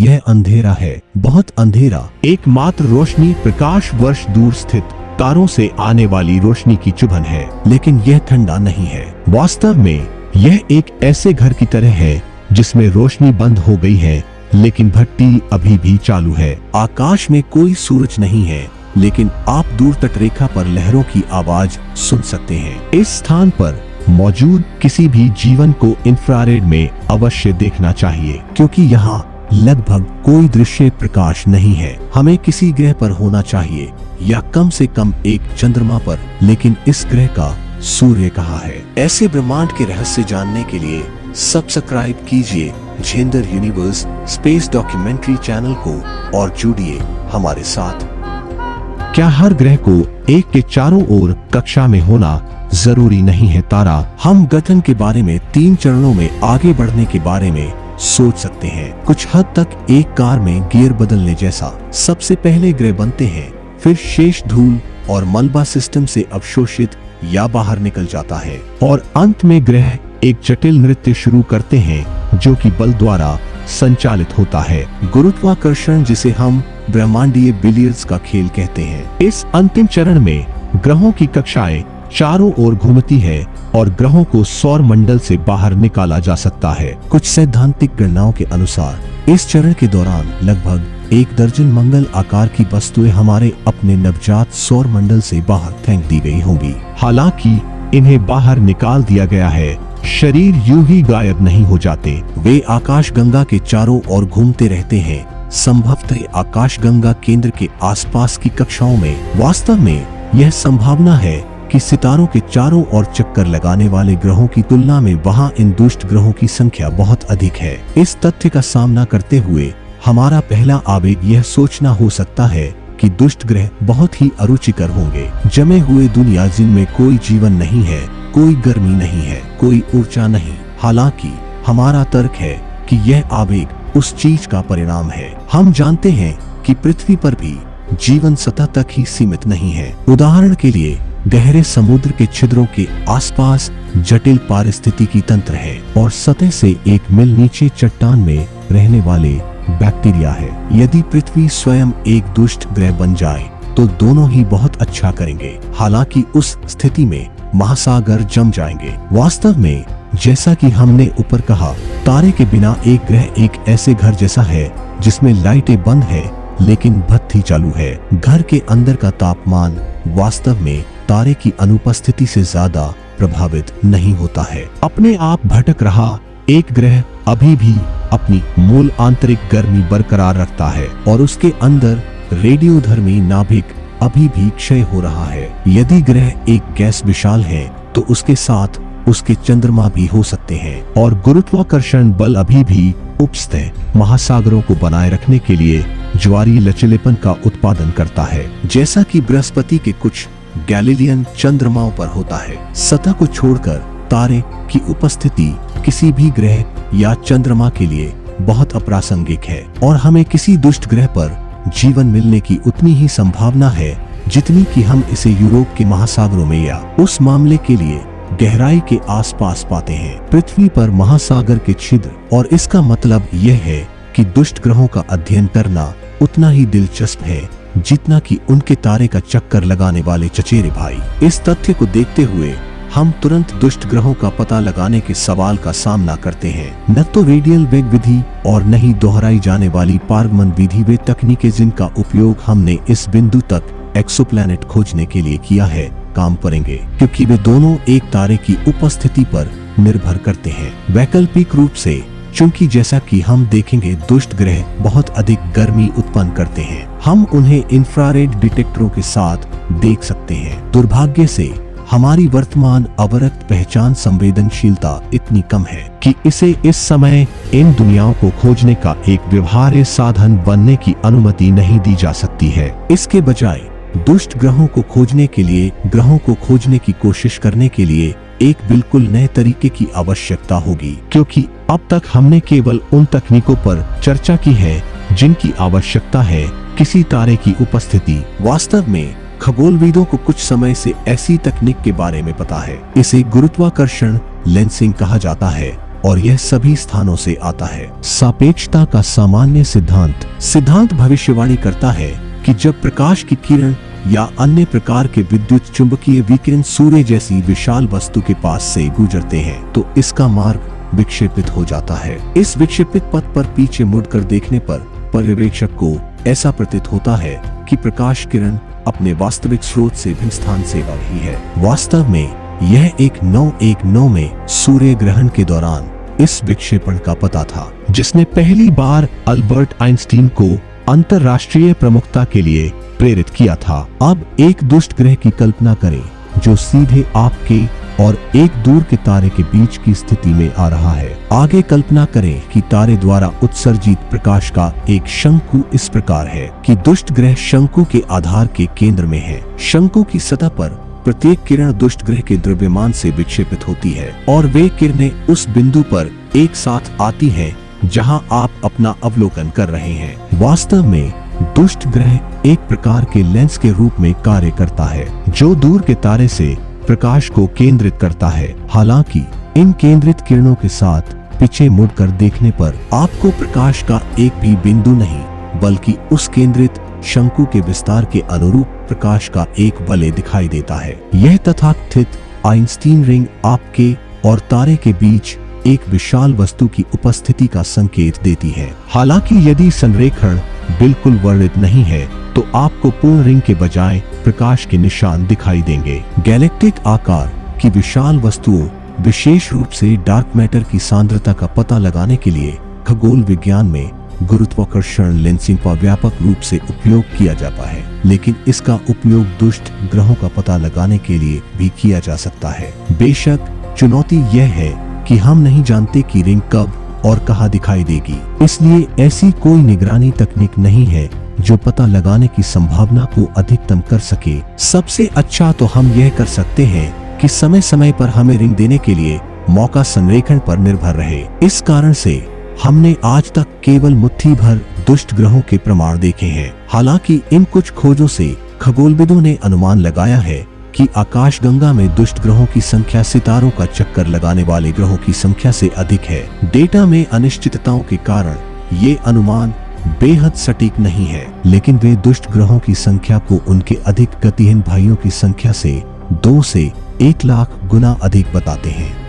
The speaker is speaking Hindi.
यह अंधेरा है, बहुत अंधेरा। एकमात्र रोशनी प्रकाश वर्ष दूर स्थित तारों से आने वाली रोशनी की चुभन है, लेकिन यह ठंडा नहीं है। वास्तव में यह एक ऐसे घर की तरह है जिसमें रोशनी बंद हो गई है, लेकिन भट्टी अभी भी चालू है। आकाश में कोई सूरज नहीं है, लेकिन आप दूर तटरेखा पर लहरों की आवाज सुन सकते हैं। इस स्थान पर मौजूद किसी भी जीवन को इंफ्रारेड में अवश्य देखना चाहिए, क्योंकि यहाँ लगभग कोई दृश्य प्रकाश नहीं है। हमें किसी ग्रह पर होना चाहिए, या कम से कम एक चंद्रमा पर, लेकिन इस ग्रह का सूर्य कहाँ है? ऐसे ब्रह्मांड के रहस्य जानने के लिए सब्सक्राइब कीजिए gender universe space documentary channel को और जुड़िए हमारे साथ। क्या हर ग्रह को एक के चारों ओर कक्षा में होना जरूरी नहीं है? तारा हम गठन के बारे में 3 चरणों में आगे बढ़ने के बारे में सोच सकते हैं, कुछ हद तक एक कार में गियर बदलने जैसा। सबसे पहले ग्रह बनते हैं, फिर शेष धूल और मलबा सिस्टम से अवशोषित या बाहर निकल जाता है, और अंत में ग्रह एक जटिल नृत्य शुरू करते हैं जो कि बल द्वारा संचालित होता है, गुरुत्वाकर्षण, जिसे हम ब्रह्मांडीय बिलियर्ड्स का खेल कहते हैं। इस अंतिम चरण में ग्रहों की कक्षाएं चारों ओर घूमती है और ग्रहों को सौर मंडल से बाहर निकाला जा सकता है। कुछ सैद्धांतिक गणनाओं के अनुसार इस चरण के दौरान लगभग 1 दर्जन मंगल आकार की वस्तुएं हमारे अपने नवजात सौर मंडल से बाहर फेंक दी गई होंगी। हालांकि इन्हें बाहर निकाल दिया गया है, शरीर यूं ही गायब नहीं हो जाते, वे आकाशगंगा के चारों ओर घूमते रहते हैं, संभवतः आकाशगंगा केंद्र के आसपास की कक्षाओं में। वास्तव में यह संभावना है कि सितारों के चारों ओर चक्कर लगाने वाले ग्रहों की तुलना में वहां इन दुष्ट ग्रहों की संख्या बहुत अधिक है। इस तथ्य का सामना करते हुए हमारा पहला आवेग यह सोचना हो सकता है कि दुष्ट ग्रह बहुत ही अरुचिकर होंगे, जमे हुए दुनिया जिनमें कोई जीवन नहीं है, कोई गर्मी नहीं है, कोई ऊर्जा नहीं। हालांकि हमारा तर्क है कि यह आवेग उस चीज का परिणाम है। हम जानते हैं कि पृथ्वी पर भी जीवन सतह तक ही सीमित नहीं है। उदाहरण के लिए गहरे समुद्र के छिद्रों के आसपास जटिल पारिस्थितिकी तंत्र है, और सतह से 1 मील नीचे चट्टान में रहने वाले बैक्टीरिया है। यदि पृथ्वी स्वयं एक दुष्ट ग्रह बन जाए तो दोनों ही बहुत अच्छा करेंगे। हालांकि उस स्थिति में महासागर जम जाएंगे। वास्तव में जैसा कि हमने ऊपर कहा, तारे के बिना एक ग्रह एक ऐसे घर जैसा है जिसमें लाइटें बंद है लेकिन बत्ती चालू है। घर के अंदर का तापमान वास्तव में तारे की अनुपस्थिति से ज्यादा प्रभावित नहीं होता है। अपने आप भटक रहा एक ग्रह अभी भी अपनी मूल आंतरिक गर्मी बरकरार रखता है, और उसके अंदर रेडियोधर्मी नाभिक अभी भी क्षय हो रहा है। यदि ग्रह एक गैस विशाल है तो उसके साथ उसके चंद्रमा भी हो सकते हैं, और गुरुत्वाकर्षण बल अभी भी उपस्थित महासागरों को बनाए रखने के लिए ज्वारीय लचीलेपन का उत्पादन करता है, जैसा कि बृहस्पति के कुछ गैलीलियन चंद्रमाओं पर होता है। सतह को छोड़कर तारे की उपस्थिति किसी भी ग्रह या चंद्रमा के लिए बहुत अप्रासंगिक है, और हमें किसी दुष्ट ग्रह पर जीवन मिलने की उतनी ही संभावना है जितनी कि हम इसे यूरोप के महासागरों में या उस मामले के लिए गहराई के आसपास पाते हैं। पृथ्वी पर महासागर के छिद्र, और इसका मतलब यह है कि दुष्ट ग्रहों का अध्ययन करना उतना ही दिलचस्प है जितना कि उनके तारे का चक्कर लगाने वाले चचेरे भाई। इस तथ्य को देखते हुए हम तुरंत दुष्ट ग्रहों का पता लगाने के सवाल का सामना करते हैं। न तो रेडियल वेग विधि और न ही दोहराई जाने वाली पारगमन विधि वे तकनीकें जिनका उपयोग हमने इस बिंदु तक एक्सोप्लैनेट खोजने के लिए किया है काम करेंगे, क्योंकि वे दोनों एक तारे की उपस्थिति पर निर्भर करते हैं। वैकल्पिक रूप से, चूंकि जैसा कि हम देखेंगे दुष्ट ग्रह बहुत अधिक गर्मी उत्पन्न करते हैं, हम उन्हें इंफ्रारेड डिटेक्टरों के साथ देख सकते हैं। दुर्भाग्य से हमारी वर्तमान अवरक्त पहचान संवेदनशीलता इतनी कम है कि इसे इस समय इन दुनियाओं को खोजने का एक व्यवहार्य साधन बनने की अनुमति नहीं दी जा सकती है। इसके बजाय दुष्ट ग्रहों को खोजने के लिए, ग्रहों को खोजने की कोशिश करने के लिए एक बिल्कुल नए तरीके की आवश्यकता होगी, क्योंकि अब तक हमने केवल उन तकनीकों पर चर्चा की है जिनकी आवश्यकता है किसी तारे की उपस्थिति। वास्तव में खगोलविदों को कुछ समय से ऐसी तकनीक के बारे में पता है। इसे गुरुत्वाकर्षण लेंसिंग कहा जाता है, और यह सभी स्थानों से आता है। सापेक्षता का सामान्य सिद्धांत भविष्यवाणी करता है कि जब प्रकाश की किरण या अन्य प्रकार के विद्युत चुंबकीय विकिरण सूर्य जैसी विशाल वस्तु के पास से गुजरते हैं तो इसका मार्ग विक्षेपित हो जाता है। इस विक्षेपित पथ पर पीछे मुड़कर देखने पर पर्यवेक्षक को ऐसा प्रतीत होता है कि प्रकाश किरण अपने वास्तविक स्रोत से भिन्न स्थान से आ रही है। वास्तव में यह 1919 में सूर्य ग्रहण के दौरान इस विक्षेपण का पता था, जिसने पहली बार अल्बर्ट आइंस्टीन को अंतरराष्ट्रीय प्रमुखता के लिए प्रेरित किया था। अब एक दुष्ट ग्रह की कल्पना करें जो सीधे आपके और एक दूर के तारे के बीच की स्थिति में आ रहा है। आगे कल्पना करें कि तारे द्वारा उत्सर्जित प्रकाश का एक शंकु इस प्रकार है कि दुष्ट ग्रह शंकु के आधार के केंद्र में है। शंकु की सतह पर प्रत्येक किरण दुष्ट ग्रह के द्रव्यमान से विक्षेपित होती है और वे किरणें उस बिंदु पर एक साथ आती हैं जहां आप अपना अवलोकन कर रहे हैं। वास्तव में दुष्ट ग्रह एक प्रकार के लेंस के रूप में कार्य करता है जो दूर के तारे से प्रकाश को केंद्रित करता है। हालांकि इन केंद्रित किरणों के साथ पीछे मुड़कर देखने पर आपको प्रकाश का एक भी बिंदु नहीं बल्कि उस केंद्रित शंकु के विस्तार के अनुरूप प्रकाश का एक वलय दिखाई देता है। यह तथाकथित आइंस्टीन रिंग आपके और तारे के बीच एक विशाल वस्तु की उपस्थिति का संकेत देती है। हालांकि यदि संरेखण बिल्कुल वर्णित नहीं है तो आपको पूर्ण रिंग के बजाय प्रकाश के निशान दिखाई देंगे। गैलेक्टिक आकार की विशाल वस्तुओं, विशेष रूप से डार्क मैटर की सांद्रता का पता लगाने के लिए खगोल विज्ञान में गुरुत्वाकर्षण लेंसिंग का व्यापक रूप से उपयोग किया जाता है, लेकिन इसका उपयोग दुष्ट ग्रहों का पता लगाने के लिए भी किया जा सकता है। बेशक चुनौती यह है कि हम नहीं जानते कि रिंग कब और कहां दिखाई देगी, इसलिए ऐसी कोई निगरानी तकनीक नहीं है जो पता लगाने की संभावना को अधिकतम कर सके। सबसे अच्छा तो हम यह कर सकते हैं कि समय समय पर हमें रिंग देने के लिए मौका संरेखण पर निर्भर रहे। इस कारण से हमने आज तक केवल मुट्ठी भर दुष्ट ग्रहों के प्रमाण देखे हैं। हालांकि इन कुछ खोजों से खगोलविदों ने अनुमान लगाया है कि आकाशगंगा में दुष्ट ग्रहों की संख्या सितारों का चक्कर लगाने वाले ग्रहों की संख्या से अधिक है। डेटा में अनिश्चितताओं के कारण ये अनुमान बेहद सटीक नहीं है, लेकिन वे दुष्ट ग्रहों की संख्या को उनके अधिक गतिहीन भाइयों की संख्या से 2 से 1 लाख गुना अधिक बताते हैं।